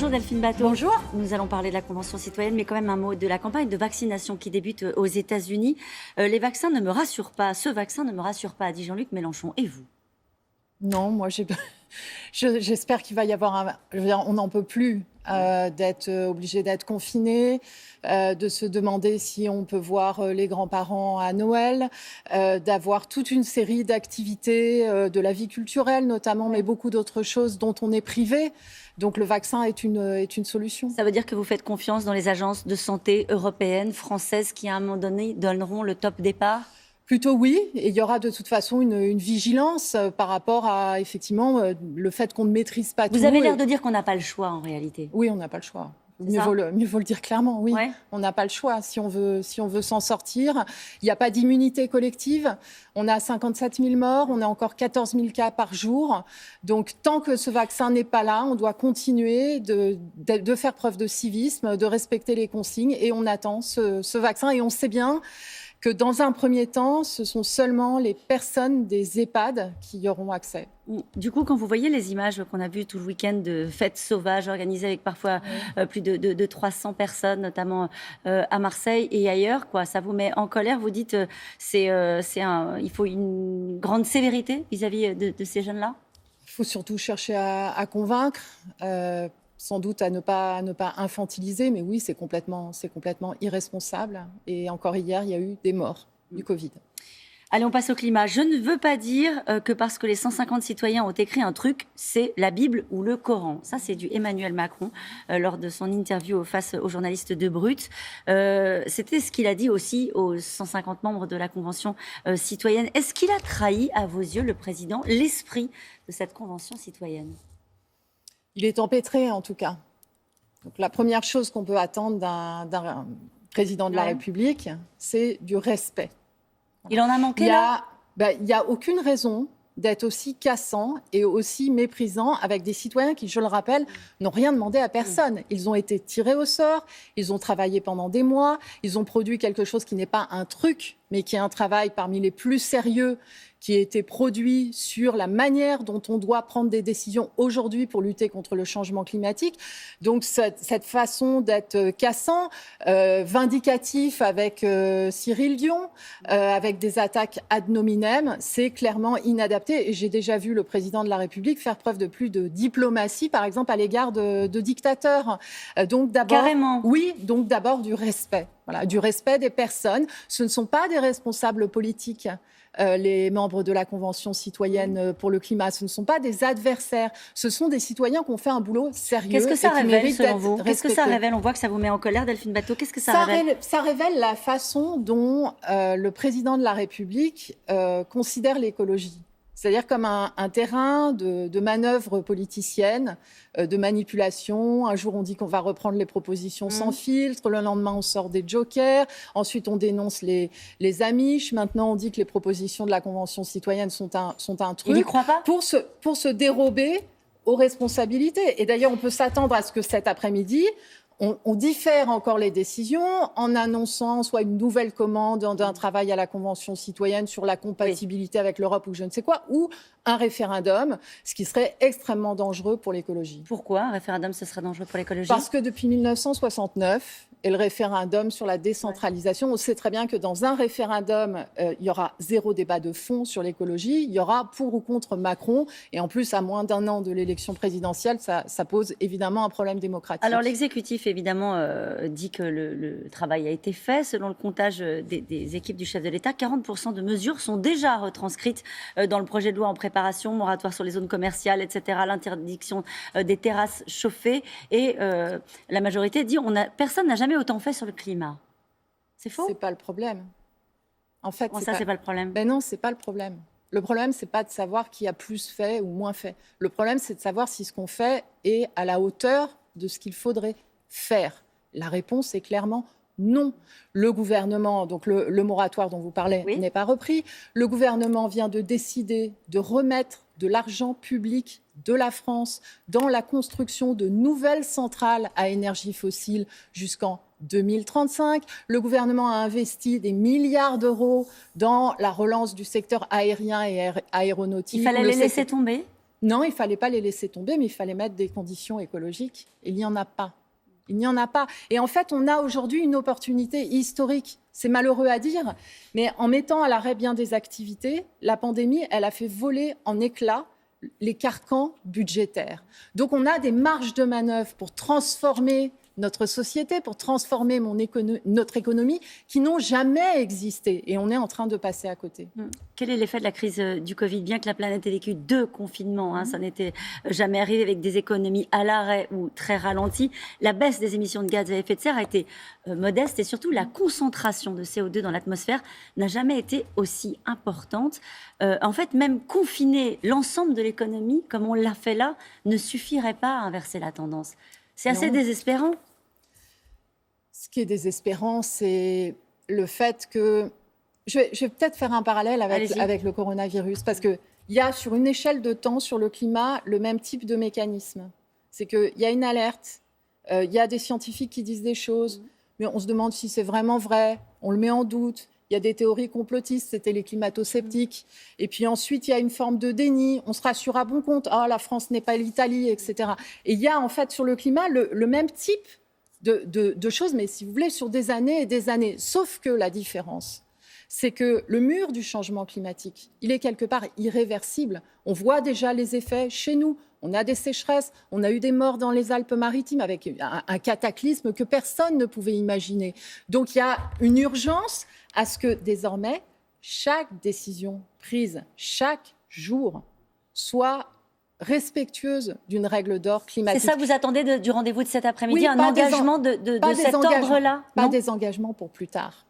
Bonjour Delphine Batho. Bonjour. Nous allons parler de la Convention citoyenne, mais quand même un mot de la campagne de vaccination qui débute aux États-Unis. Les vaccins ne me rassurent pas. Ce vaccin ne me rassure pas, dit Jean-Luc Mélenchon. Et vous ? Non, moi j'espère qu'il va y avoir on n'en peut plus d'être obligé d'être confiné, de se demander si on peut voir les grands-parents à Noël, d'avoir toute une série d'activités de la vie culturelle notamment, mais beaucoup d'autres choses dont on est privé. Donc le vaccin est une solution. Ça veut dire que vous faites confiance dans les agences de santé européennes, françaises, qui à un moment donné donneront le top départ ? Plutôt oui, et il y aura de toute façon une vigilance par rapport à effectivement le fait qu'on ne maîtrise pas tout. Vous avez l'air de dire qu'on n'a pas le choix en réalité. Oui, on n'a pas le choix. Mieux vaut le dire clairement, oui. Ouais. On n'a pas le choix si on veut s'en sortir. Il n'y a pas d'immunité collective. On a 57 000 morts, on a encore 14 000 cas par jour. Donc tant que ce vaccin n'est pas là, on doit continuer de faire preuve de civisme, de respecter les consignes, et on attend ce vaccin. Et on sait bien que dans un premier temps, ce sont seulement les personnes des EHPAD qui y auront accès. Du coup, quand vous voyez les images qu'on a vues tout le week-end de fêtes sauvages organisées avec parfois plus de 300 personnes, notamment à Marseille et ailleurs, ça vous met en colère. Vous dites il faut une grande sévérité vis-à-vis de ces jeunes-là ? Il faut surtout chercher à convaincre. Sans doute à ne pas infantiliser, mais oui, c'est complètement irresponsable. Et encore hier, il y a eu des morts du Covid. Allez, on passe au climat. Je ne veux pas dire que parce que les 150 citoyens ont écrit un truc, c'est la Bible ou le Coran. Ça, c'est du Emmanuel Macron lors de son interview face aux journalistes de Brut. C'était ce qu'il a dit aussi aux 150 membres de la Convention citoyenne. Est-ce qu'il a trahi, à vos yeux, le président, l'esprit de cette Convention citoyenne ? Il est empêtré, en tout cas. Donc, la première chose qu'on peut attendre d'un président de la République, c'est du respect. Il en a manqué, là ? Il n'y a aucune raison d'être aussi cassant et aussi méprisant avec des citoyens qui, je le rappelle, n'ont rien demandé à personne. Ils ont été tirés au sort, ils ont travaillé pendant des mois, ils ont produit quelque chose qui n'est pas un truc, mais qui est un travail parmi les plus sérieux qui a été produit sur la manière dont on doit prendre des décisions aujourd'hui pour lutter contre le changement climatique. Donc cette façon d'être cassant, vindicatif avec Cyril Dion, avec des attaques ad nominem, c'est clairement inadapté. Et j'ai déjà vu le président de la République faire preuve de plus de diplomatie, par exemple à l'égard de dictateurs. Donc d'abord, carrément. Oui, donc d'abord du respect. Voilà, du respect des personnes. Ce ne sont pas des responsables politiques. Les membres de la Convention citoyenne pour le climat, ce ne sont pas des adversaires, ce sont des citoyens qui ont fait un boulot sérieux. Qu'est-ce que ça révèle selon vous ? Respecté. Qu'est-ce que ça révèle ? On voit que ça vous met en colère, Delphine Batho. Qu'est-ce que ça révèle ? Ça révèle la façon dont le président de la République considère l'écologie. C'est-à-dire comme un terrain de manœuvre politicienne, de manipulation. Un jour, on dit qu'on va reprendre les propositions sans filtre. Le lendemain, on sort des jokers. Ensuite, on dénonce les Amish. Maintenant, on dit que les propositions de la Convention citoyenne sont un truc. Il n'y croit pas ? Pour se dérober aux responsabilités. Et d'ailleurs, on peut s'attendre à ce que cet après-midi, on diffère encore les décisions en annonçant soit une nouvelle commande d'un travail à la Convention citoyenne sur la compatibilité avec l'Europe ou je ne sais quoi, ou un référendum, ce qui serait extrêmement dangereux pour l'écologie. Pourquoi un référendum, ce serait dangereux pour l'écologie ? Parce que depuis 1969, et le référendum sur la décentralisation, on sait très bien que dans un référendum, il y aura zéro débat de fond sur l'écologie. Il y aura pour ou contre Macron. Et en plus, à moins d'un an de l'élection présidentielle, ça pose évidemment un problème démocratique. Alors l'exécutif, évidemment, dit que le travail a été fait. Selon le comptage des équipes du chef de l'État, 40% de mesures sont déjà retranscrites dans le projet de loi en préparation, moratoire sur les zones commerciales, etc., l'interdiction des terrasses chauffées. Et la majorité dit personne n'a jamais autant fait sur le climat. C'est faux ? C'est pas le problème. En fait, c'est pas le problème ? Ben non, c'est pas le problème. Le problème, c'est pas de savoir qui a plus fait ou moins fait. Le problème, c'est de savoir si ce qu'on fait est à la hauteur de ce qu'il faudrait faire. La réponse est clairement non. Le gouvernement, donc le moratoire dont vous parlez, n'est pas repris. Le gouvernement vient de décider de remettre de l'argent public de la France dans la construction de nouvelles centrales à énergie fossile jusqu'en 2035. Le gouvernement a investi des milliards d'euros dans la relance du secteur aérien et aéronautique. Il fallait les laisser tomber ? Non, il ne fallait pas les laisser tomber, mais il fallait mettre des conditions écologiques. Il n'y en a pas. Il n'y en a pas. Et en fait, on a aujourd'hui une opportunité historique. C'est malheureux à dire, mais en mettant à l'arrêt bien des activités, la pandémie, elle a fait voler en éclats les carcans budgétaires. Donc, on a des marges de manœuvre pour transformer notre société, pour transformer notre économie, qui n'ont jamais existé. Et on est en train de passer à côté. Quel est l'effet de la crise du Covid ? Bien que la planète ait vécu 2 confinements, ça n'était jamais arrivé, avec des économies à l'arrêt ou très ralenties, la baisse des émissions de gaz à effet de serre a été modeste, et surtout la concentration de CO2 dans l'atmosphère n'a jamais été aussi importante. En fait, même confiner l'ensemble de l'économie, comme on l'a fait là, ne suffirait pas à inverser la tendance. C'est assez désespérant. Ce qui est désespérant, c'est le fait que... Je vais peut-être faire un parallèle avec le coronavirus, parce qu'il y a sur une échelle de temps sur le climat le même type de mécanisme. C'est qu'il y a une alerte, il y a des scientifiques qui disent des choses, mais on se demande si c'est vraiment vrai, on le met en doute. Il y a des théories complotistes, c'était les climato-sceptiques. Et puis ensuite, il y a une forme de déni. On se rassure à bon compte. Ah, la France n'est pas l'Italie, etc. Et il y a en fait sur le climat le même type de choses, mais si vous voulez, sur des années et des années. Sauf que la différence, c'est que le mur du changement climatique, il est quelque part irréversible. On voit déjà les effets chez nous. On a des sécheresses, on a eu des morts dans les Alpes-Maritimes avec un cataclysme que personne ne pouvait imaginer. Donc il y a une urgence à ce que désormais, chaque décision prise chaque jour soit respectueuse d'une règle d'or climatique. C'est ça que vous attendez du rendez-vous de cet après-midi, un engagement de cet ordre-là? Pas des engagements pour plus tard.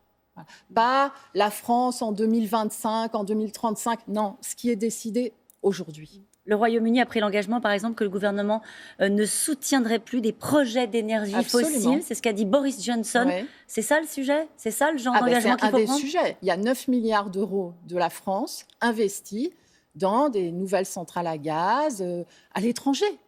Pas la France en 2025, en 2035. Non, ce qui est décidé aujourd'hui. Le Royaume-Uni a pris l'engagement, par exemple, que le gouvernement ne soutiendrait plus des projets d'énergie fossile. C'est ce qu'a dit Boris Johnson. Ouais. C'est ça le sujet ? C'est ça le genre d'engagement qu'il faut prendre ? C'est un des sujets. Il y a 9 milliards d'euros de la France investis dans des nouvelles centrales à gaz à l'étranger.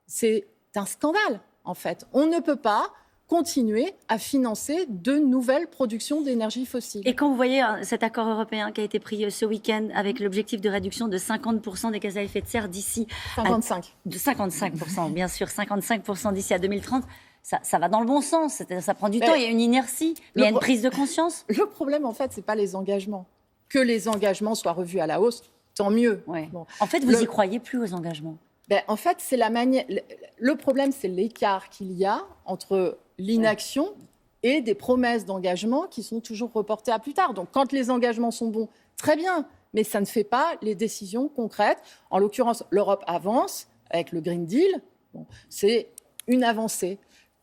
C'est un scandale, en fait. On ne peut pas continuer à financer de nouvelles productions d'énergie fossile. Et quand vous voyez cet accord européen qui a été pris ce week-end avec l'objectif de réduction de 50% des gaz à effet de serre d'ici... 55. De 55%, bien sûr, 55% d'ici à 2030, ça va dans le bon sens, ça prend du temps, il y a une inertie, mais il y a une prise de conscience. Le problème, en fait, ce n'est pas les engagements. Que les engagements soient revus à la hausse, tant mieux. Ouais. Bon. En fait, vous n'y croyez plus aux engagements ? En fait, c'est la manière... Le problème, c'est l'écart qu'il y a entre l'inaction et des promesses d'engagement qui sont toujours reportées à plus tard. Donc, quand les engagements sont bons, très bien, mais ça ne fait pas les décisions concrètes. En l'occurrence, l'Europe avance avec le Green Deal. Bon, c'est une avancée.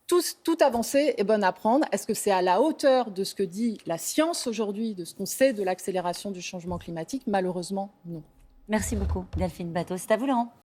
Toute avancée est bonne à prendre. Est-ce que c'est à la hauteur de ce que dit la science aujourd'hui, de ce qu'on sait de l'accélération du changement climatique ? Malheureusement, non. Merci beaucoup, Delphine Batho. C'est à vous, Laurent.